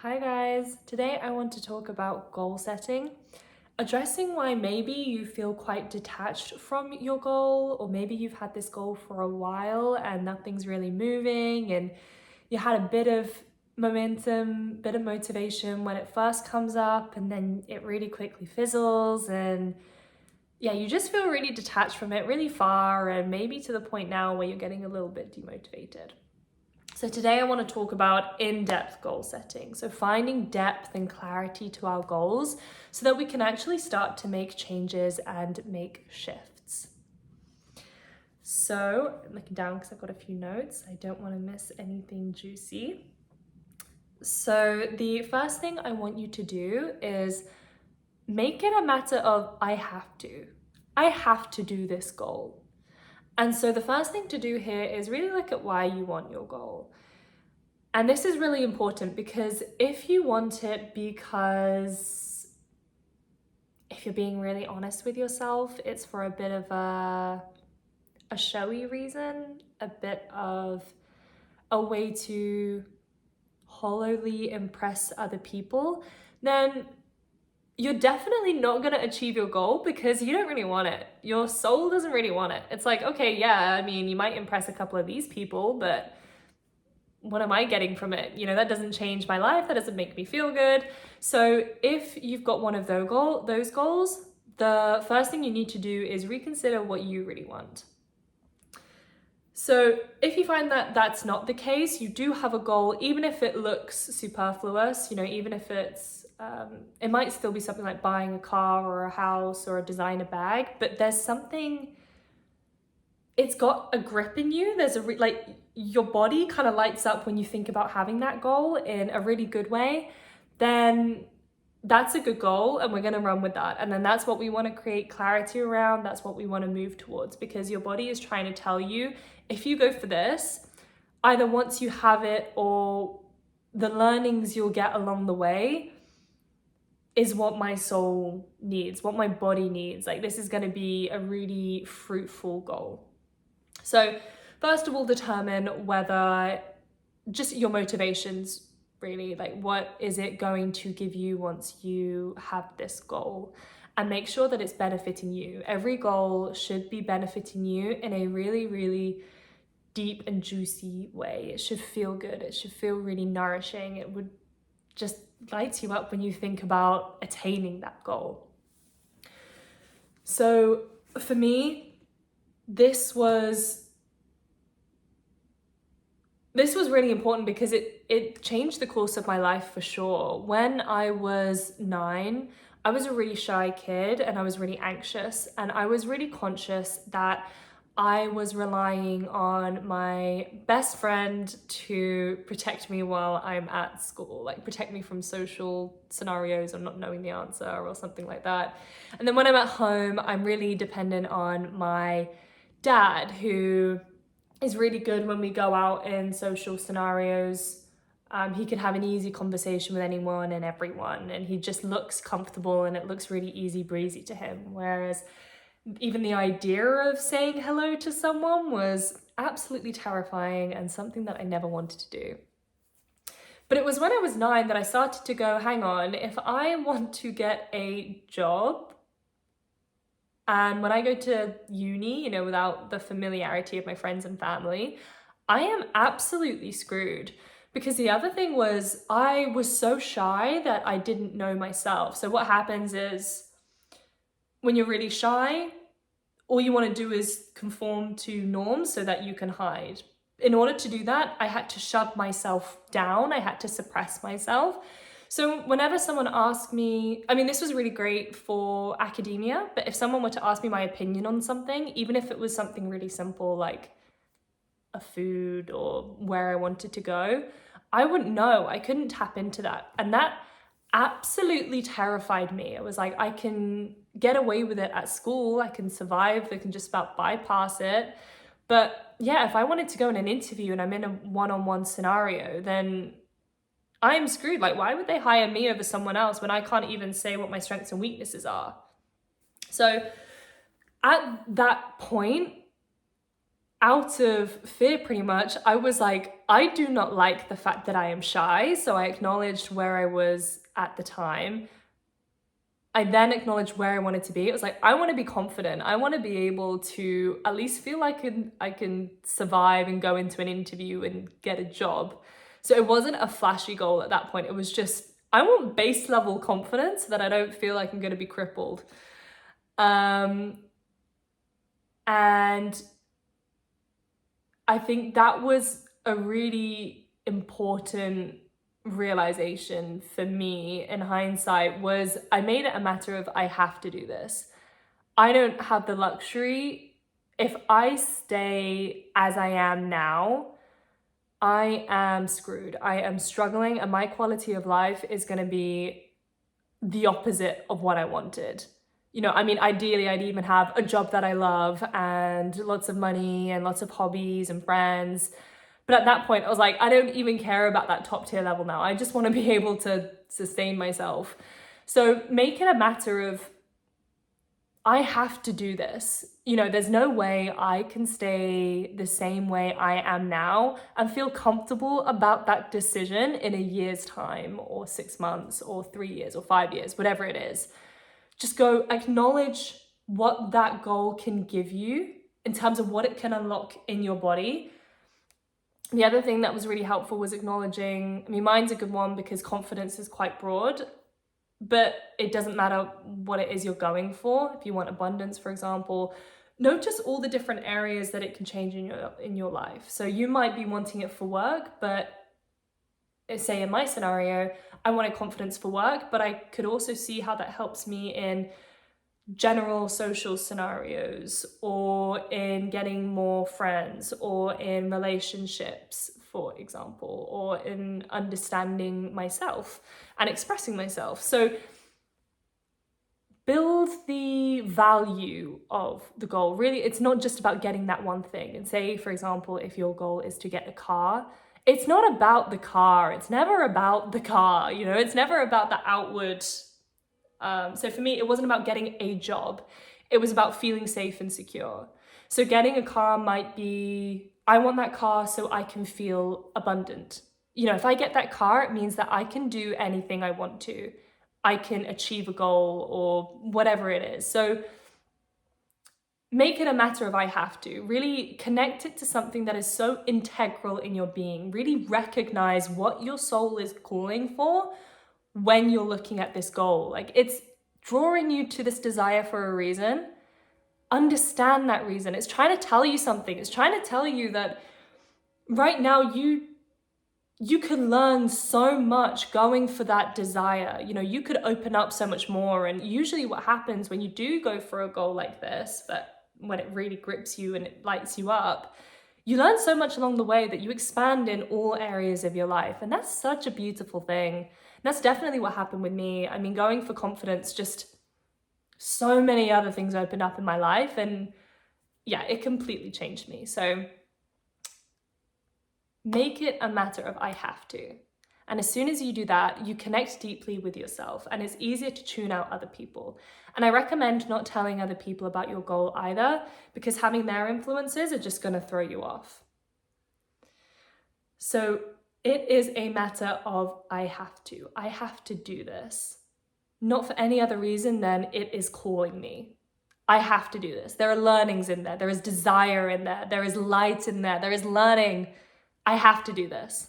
Hi guys, today I want to talk about goal setting, addressing why maybe you feel quite detached from your goal, or maybe you've had this goal for a while and nothing's really moving and you had a bit of momentum, bit of motivation when it first comes up and then it really quickly fizzles and yeah, you just feel really detached from it really far and maybe to the point now where you're getting a little bit demotivated. So today I want to talk about in-depth goal setting. So finding depth and clarity to our goals so that we can actually start to make changes and make shifts. So I'm looking down because I've got a few notes. I don't want to miss anything juicy. So the first thing I want you to do is make it a matter of I have to do this goal. And so the first thing to do here is really look at why you want your goal. And this is really important because if you want it because, if you're being really honest with yourself, it's for a bit of a showy reason, a bit of a way to hollowly impress other people, then you're definitely not going to achieve your goal because you don't really want it. Your soul doesn't really want it. It's like, okay, yeah, I mean, you might impress a couple of these people, but what am I getting from it? You know, that doesn't change my life. That doesn't make me feel good. So if you've got one of those goals, the first thing you need to do is reconsider what you really want. So if you find that that's not the case, you do have a goal, even if it looks superfluous, you know, even if it might still be something like buying a car or a house or a designer bag, but there's something, it's got a grip in you. There's like your body kind of lights up when you think about having that goal in a really good way, then that's a good goal and we're going to run with that. And then that's what we want to create clarity around. That's what we want to move towards because your body is trying to tell you, if you go for this, either once you have it or the learnings you'll get along the way is what my soul needs, what my body needs. Like this is going to be a really fruitful goal. So first of all, determine whether just your motivations really, like what is it going to give you once you have this goal, and make sure that it's benefiting you. Every goal should be benefiting you in a really, really deep and juicy way. It should feel good. It should feel really nourishing. It would just light you up when you think about attaining that goal. So for me, this was really important because it changed the course of my life for sure. When I was 9, I was a really shy kid and I was really anxious, and I was really conscious that I was relying on my best friend to protect me while I'm at school, like protect me from social scenarios or not knowing the answer or something like that. And then when I'm at home, I'm really dependent on my dad, who is really good when we go out in social scenarios. He can have an easy conversation with anyone and everyone, and he just looks comfortable and it looks really easy breezy to him. Whereas even the idea of saying hello to someone was absolutely terrifying and something that I never wanted to do. But it was when I was 9 that I started to go, hang on, if I want to get a job and when I go to uni, you know, without the familiarity of my friends and family, I am absolutely screwed. Because the other thing was I was so shy that I didn't know myself. So what happens is when you're really shy, all you want to do is conform to norms so that you can hide. In order to do that, I had to shove myself down. I had to suppress myself. So whenever someone asked me, I mean, this was really great for academia, but if someone were to ask me my opinion on something, even if it was something really simple like a food or where I wanted to go, I wouldn't know. I couldn't tap into that. And that absolutely terrified me. It was like, I can get away with it at school. I can survive. I can just about bypass it. But yeah, if I wanted to go in an interview and I'm in a one-on-one scenario, then I'm screwed. Like, why would they hire me over someone else when I can't even say what my strengths and weaknesses are? So at that point, out of fear, pretty much, I was like, I do not like the fact that I am shy. So I acknowledged where I was at the time. I then acknowledged where I wanted to be. It was like, I want to be confident. I want to be able to at least feel like I can survive and go into an interview and get a job. So it wasn't a flashy goal at that point. It was just, I want base level confidence so that I don't feel like I'm going to be crippled. And I think that was a really important realization for me in hindsight. Was I made it a matter of, I have to do this. I don't have the luxury. If I stay as I am now, I am screwed. I am struggling, and my quality of life is going to be the opposite of what I wanted. I mean, ideally, I'd even have a job that I love and lots of money and lots of hobbies and friends. But at that point, I was like, I don't even care about that top tier level now. I just want to be able to sustain myself. So make it a matter of, I have to do this. There's no way I can stay the same way I am now and feel comfortable about that decision in a year's time, or 6 months, or 3 years, or 5 years, whatever it is. Just go acknowledge what that goal can give you in terms of what it can unlock in your body. The other thing that was really helpful was acknowledging, mine's a good one because confidence is quite broad, but it doesn't matter what it is you're going for. If you want abundance, for example, notice all the different areas that it can change in your life. So you might be wanting it for work, but say in my scenario, I wanted confidence for work, but I could also see how that helps me in general social scenarios, or in getting more friends, or in relationships, for example, or in understanding myself and expressing myself. So build the value of the goal. Really, it's not just about getting that one thing. And say, for example, if your goal is to get a car, it's not about the car. It's never about the car. It's never about the outward. So for me, it wasn't about getting a job. It was about feeling safe and secure. So getting a car might be, I want that car so I can feel abundant. If I get that car, it means that I can do anything I want to. I can achieve a goal or whatever it is. So make it a matter of, I have to. Really connect it to something that is so integral in your being. Really recognize what your soul is calling for when you're looking at this goal. Like, it's drawing you to this desire for a reason. Understand that reason. It's trying to tell you something. It's trying to tell you that right now you can learn so much going for that desire. You could open up so much more. And usually what happens when you do go for a goal like this, but when it really grips you and it lights you up, you learn so much along the way that you expand in all areas of your life. And that's such a beautiful thing. And that's definitely what happened with me. Going for confidence, just so many other things opened up in my life. And yeah, it completely changed me. So make it a matter of, I have to. And as soon as you do that, you connect deeply with yourself, and it's easier to tune out other people. And I recommend not telling other people about your goal either, because having their influences are just going to throw you off. So it is a matter of, I have to do this. Not for any other reason than it is calling me. I have to do this. There are learnings in there. There is desire in there. There is light in there. There is learning. I have to do this.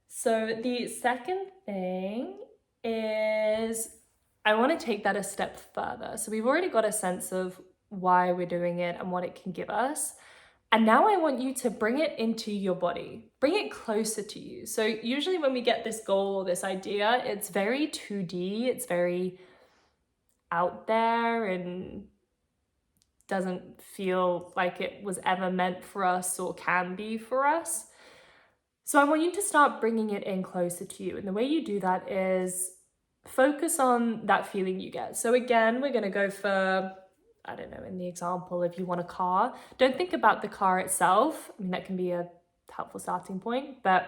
So the second thing is, I want to take that a step further. So we've already got a sense of why we're doing it and what it can give us. And now I want you to bring it into your body, bring it closer to you. So usually when we get this goal or this idea, it's very 2D, it's very out there and doesn't feel like it was ever meant for us or can be for us. So I want you to start bringing it in closer to you. And the way you do that is focus on that feeling you get. So again, we're going to go for, I don't know, in the example, if you want a car, don't think about the car itself. That can be a helpful starting point, but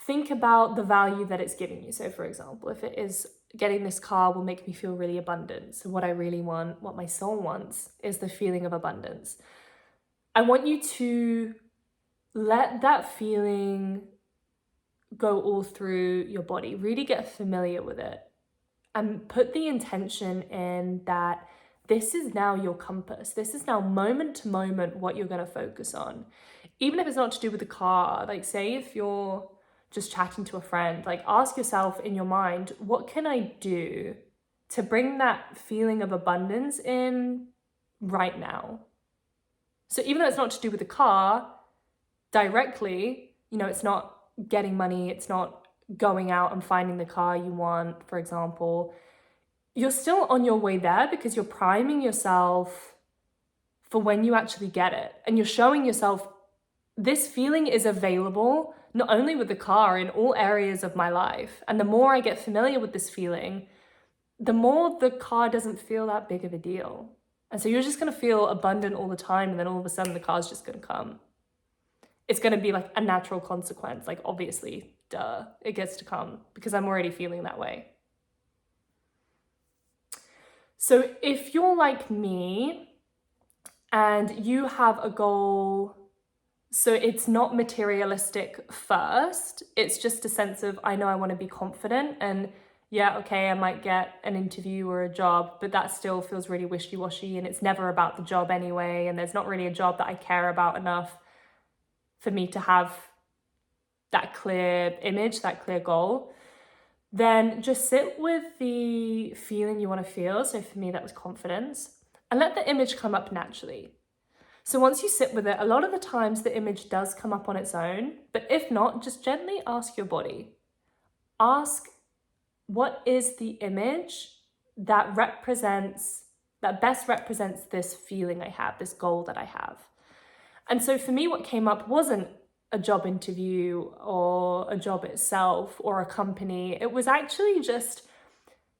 think about the value that it's giving you. So for example, if it is getting this car will make me feel really abundant. So what I really want, what my soul wants, is the feeling of abundance. I want you to let that feeling go all through your body. Really get familiar with it. And put the intention in that this is now your compass. This is now moment to moment what you're going to focus on. Even if it's not to do with the car, like say if you're just chatting to a friend, like ask yourself in your mind, what can I do to bring that feeling of abundance in right now? So even though it's not to do with the car directly, you know, it's not getting money, it's not going out and finding the car you want, for example, you're still on your way there because you're priming yourself for when you actually get it. And you're showing yourself this feeling is available, not only with the car, in all areas of my life. And the more I get familiar with this feeling, the more the car doesn't feel that big of a deal. And so you're just going to feel abundant all the time. And then all of a sudden the car's just going to come. It's going to be like a natural consequence. Like obviously, duh, it gets to come because I'm already feeling that way. So if you're like me and you have a goal, so it's not materialistic first, it's just a sense of, I know I want to be confident, and yeah, okay, I might get an interview or a job, but that still feels really wishy-washy, and it's never about the job anyway, and there's not really a job that I care about enough for me to have that clear image, that clear goal. Then just sit with the feeling you want to feel. So for me, that was confidence, and let the image come up naturally. So once you sit with it, a lot of the times the image does come up on its own, but if not, just gently ask your body. Ask, what is the image that best represents this feeling I have, this goal that I have? And so for me, what came up wasn't a job interview or a job itself or a company. It was actually just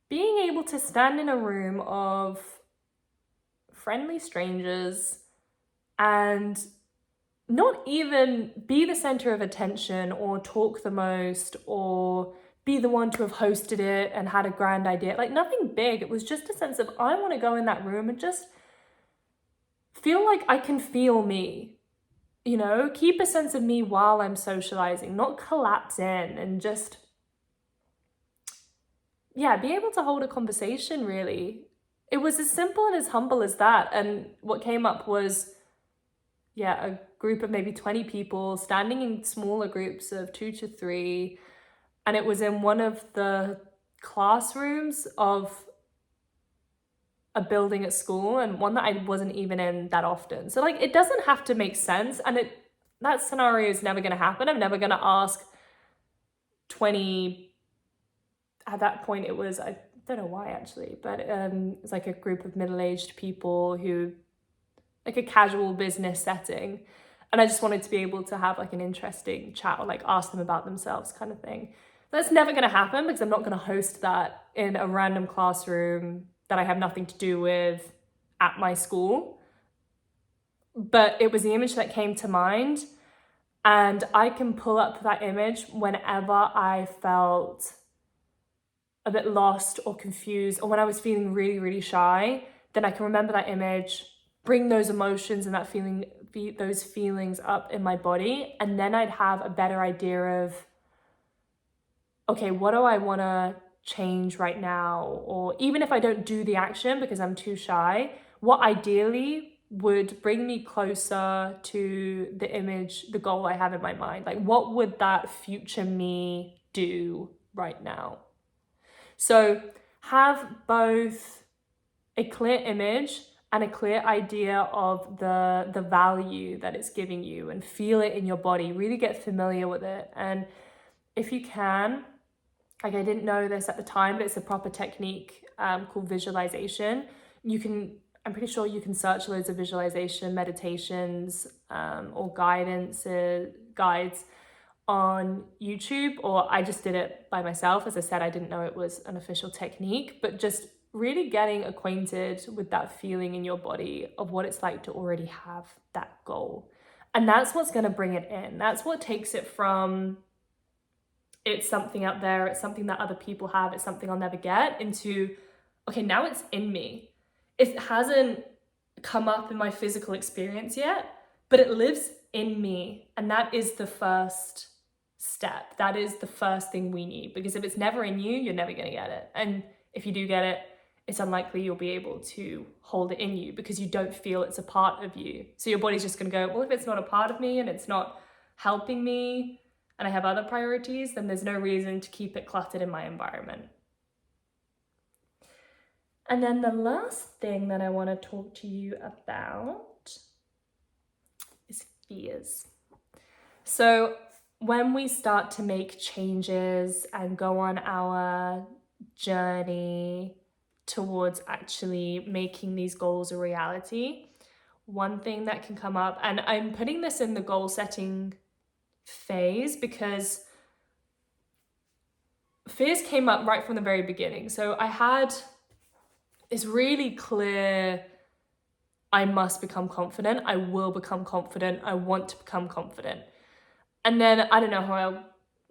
being able to stand in a room of friendly strangers and not even be the center of attention or talk the most or be the one to have hosted it and had a grand idea. Like nothing big. It was just a sense of, I want to go in that room and just feel like I can feel me, you know, keep a sense of me while I'm socializing, not collapse in, and just, yeah, be able to hold a conversation really. It was as simple and as humble as that. And what came up was, yeah, a group of maybe 20 people standing in smaller groups of 2 to 3. And it was in one of the classrooms of a building at school, and one that I wasn't even in that often. So like, it doesn't have to make sense. And that scenario is never going to happen. I'm never going to ask 20, at that point it was, I don't know why actually, but it's like a group of middle-aged people who, like a casual business setting. And I just wanted to be able to have like an interesting chat or like ask them about themselves kind of thing. That's never going to happen because I'm not going to host that in a random classroom that I have nothing to do with at my school. But it was the image that came to mind. And I can pull up that image whenever I felt a bit lost or confused, or when I was feeling really, really shy, then I can remember that image, bring those emotions and that feeling, those feelings up in my body. And then I'd have a better idea of, okay, what do I want to change right now? Or even if I don't do the action because I'm too shy, what ideally would bring me closer to the image, the goal I have in my mind? Like, what would that future me do right now? So have both a clear image and a clear idea of the value that it's giving you, and feel it in your body. Really get familiar with it. And if you can, like, I didn't know this at the time, but it's a proper technique called visualization. I'm pretty sure you can search loads of visualization meditations or guides on YouTube, or I just did it by myself. As I said, I didn't know it was an official technique, but just really getting acquainted with that feeling in your body of what it's like to already have that goal. And that's what's going to bring it in. That's what takes it from it's something out there, it's something that other people have, it's something I'll never get, into, okay, now it's in me. It hasn't come up in my physical experience yet, but it lives in me. And that is the first step. That is the first thing we need, because if it's never in you, you're never going to get it. And if you do get it, it's unlikely you'll be able to hold it in you, because you don't feel it's a part of you. So your body's just going to go, well, if it's not a part of me and it's not helping me and I have other priorities, then there's no reason to keep it cluttered in my environment. And then the last thing that I want to talk to you about is fears. So when we start to make changes and go on our journey towards actually making these goals a reality, one thing that can come up, and I'm putting this in the goal setting phase because fears came up right from the very beginning. So I had this really clear, I must become confident, I will become confident, I want to become confident. And then I don't know how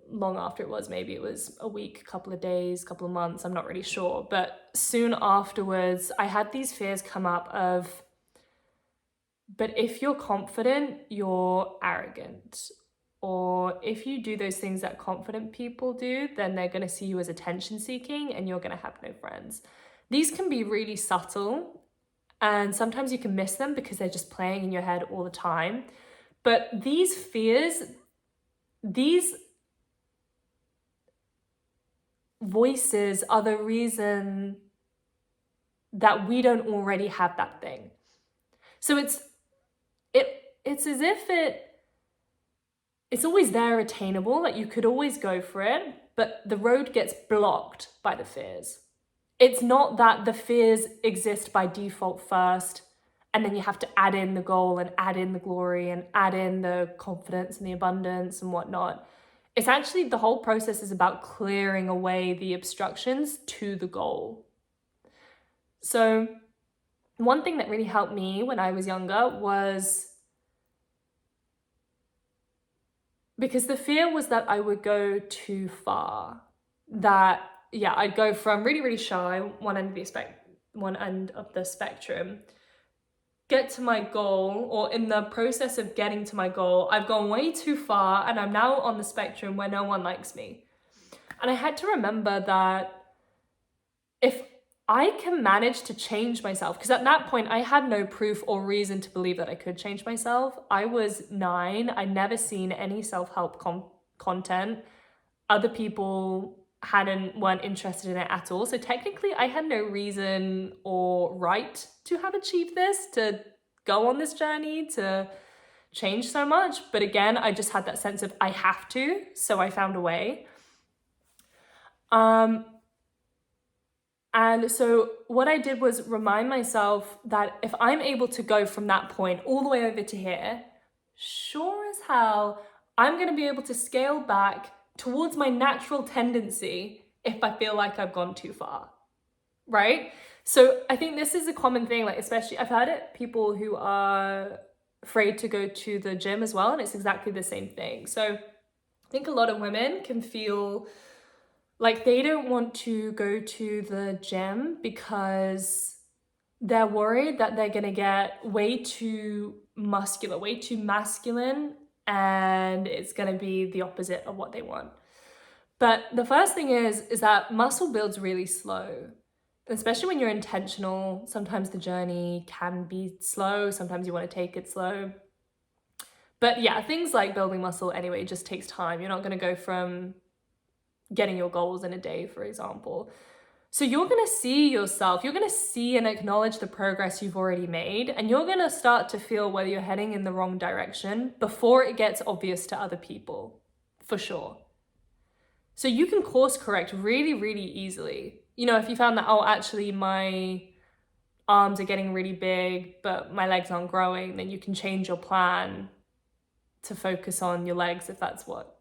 long after it was, maybe it was a week, couple of days, couple of months, I'm not really sure. But soon afterwards, I had these fears come up of, but if you're confident, you're arrogant. Or if you do those things that confident people do, then they're going to see you as attention seeking and you're going to have no friends. These can be really subtle, and sometimes you can miss them because they're just playing in your head all the time. But these fears, these voices are the reason that we don't already have that thing. So it's as if it's always there, attainable, that you could always go for it, but the road gets blocked by the fears. It's not that the fears exist by default first, and then you have to add in the goal and add in the glory and add in the confidence and the abundance and whatnot. It's actually, the whole process is about clearing away the obstructions to the goal. So one thing that really helped me when I was younger was, because the fear was that I would go too far, that, yeah, I'd go from really, really shy, one end of the spectrum, get to my goal, or in the process of getting to my goal, I've gone way too far and I'm now on the spectrum where no one likes me. And I had to remember that if I can manage to change myself, because at that point I had no proof or reason to believe that I could change myself. I was 9. I'd never seen any self-help content. Other people weren't interested in it at all. So technically I had no reason or right to have achieved this, to go on this journey, to change so much. But again, I just had that sense of I have to, so I found a way. And so what I did was remind myself that if I'm able to go from that point all the way over to here, sure as hell, I'm going to be able to scale back towards my natural tendency if I feel like I've gone too far, right? So I think this is a common thing, like especially I've heard it, people who are afraid to go to the gym as well, and it's exactly the same thing. So I think a lot of women can feel like they don't want to go to the gym because they're worried that they're going to get way too muscular, way too masculine, and it's going to be the opposite of what they want. But the first thing is that muscle builds really slow, especially when you're intentional. Sometimes the journey can be slow. Sometimes you want to take it slow. But yeah, things like building muscle anyway just takes time. You're not going to go from getting your goals in a day, for example. So you're going to see yourself, you're going to see and acknowledge the progress you've already made, and you're going to start to feel whether you're heading in the wrong direction before it gets obvious to other people, for sure. So you can course correct really, really easily. You know, if you found that, oh, actually my arms are getting really big, but my legs aren't growing, then you can change your plan to focus on your legs if that's what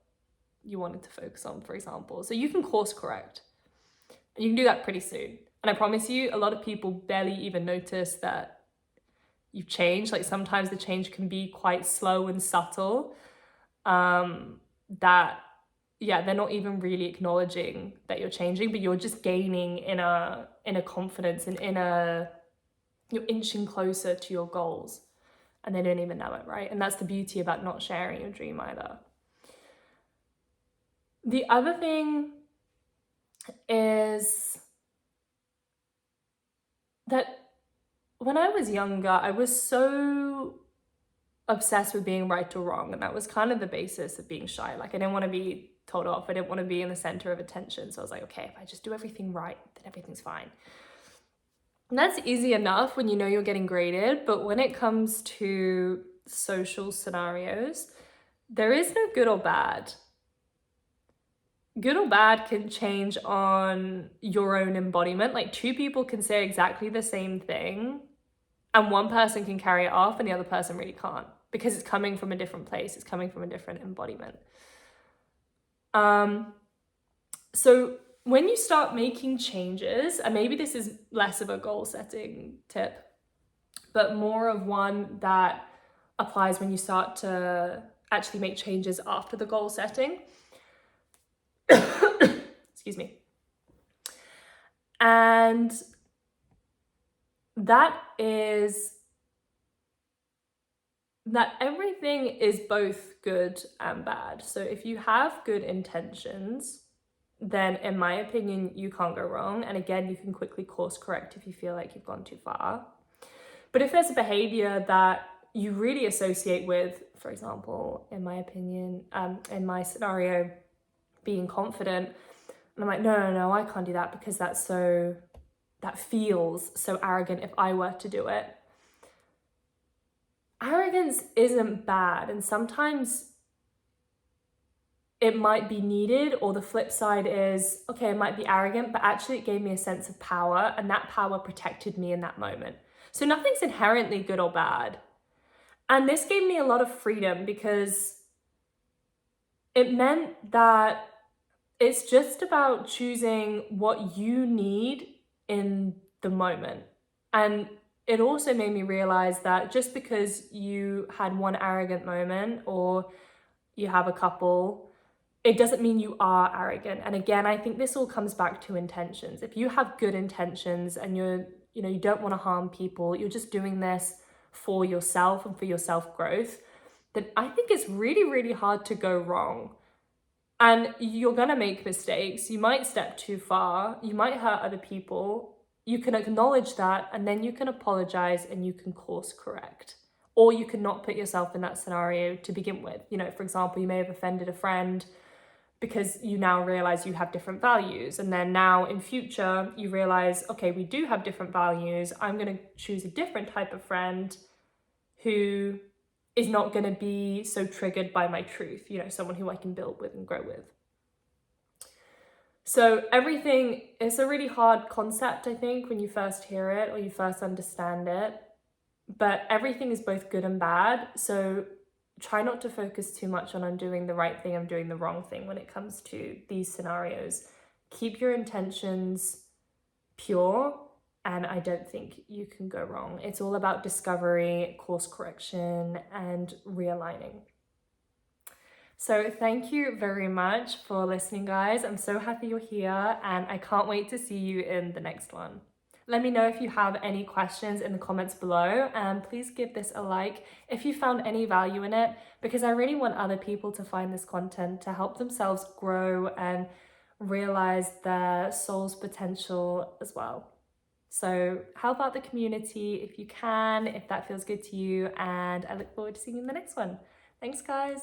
you wanted to focus on, for example. So you can course correct. And you can do that pretty soon. And I promise you, a lot of people barely even notice that you've changed. Like sometimes the change can be quite slow and subtle. That they're not even really acknowledging that you're changing, but you're just gaining inner confidence and you're inching closer to your goals, and they don't even know it, right? And that's the beauty about not sharing your dream either. The other thing is that when I was younger, I was so obsessed with being right or wrong, and that was kind of the basis of being shy. Like, I didn't want to be told off, I didn't want to be in the center of attention, so I was like, okay, if I just do everything right, then everything's fine. And that's easy enough when you know you're getting graded, but when it comes to social scenarios, there is no good or bad. Good or bad can change on your own embodiment. Like, two people can say exactly the same thing, and one person can carry it off and the other person really can't, because it's coming from a different place, it's coming from a different embodiment. So when you start making changes, and maybe this is less of a goal setting tip, but more of one that applies when you start to actually make changes after the goal setting. Excuse me. And that is that everything is both good and bad. So if you have good intentions, then in my opinion, you can't go wrong. And again, you can quickly course correct if you feel like you've gone too far. But if there's a behavior that you really associate with, for example, in my opinion, in my scenario, being confident, and I'm like, no, I can't do that because that feels so arrogant if I were to do it. Arrogance isn't bad, and sometimes it might be needed, or the flip side is, okay, it might be arrogant, but actually it gave me a sense of power, and that power protected me in that moment. So nothing's inherently good or bad. And this gave me a lot of freedom, because it meant that it's just about choosing what you need in the moment. And it also made me realize that just because you had one arrogant moment, or you have a couple, it doesn't mean you are arrogant. And again, I think this all comes back to intentions. If you have good intentions and you don't want to harm people, you're just doing this for yourself and for your self-growth, then I think it's really, really hard to go wrong. And you're gonna make mistakes. You might step too far. You might hurt other people. You can acknowledge that, and then you can apologize and you can course correct. Or you can not put yourself in that scenario to begin with. For example, you may have offended a friend because you now realize you have different values. And then now in future, you realize, okay, we do have different values. I'm gonna choose a different type of friend who is not going to be so triggered by my truth, someone who I can build with and grow with. So everything is a really hard concept, I think, when you first hear it or you first understand it, but everything is both good and bad. So try not to focus too much on I'm doing the right thing, I'm doing the wrong thing when it comes to these scenarios. Keep your intentions pure, and I don't think you can go wrong. It's all about discovery, course correction, and realigning. So thank you very much for listening, guys. I'm so happy you're here, and I can't wait to see you in the next one. Let me know if you have any questions in the comments below, and please give this a like if you found any value in it, because I really want other people to find this content to help themselves grow and realize their soul's potential as well. So help out the community if you can, if that feels good to you, and I look forward to seeing you in the next one. Thanks, guys.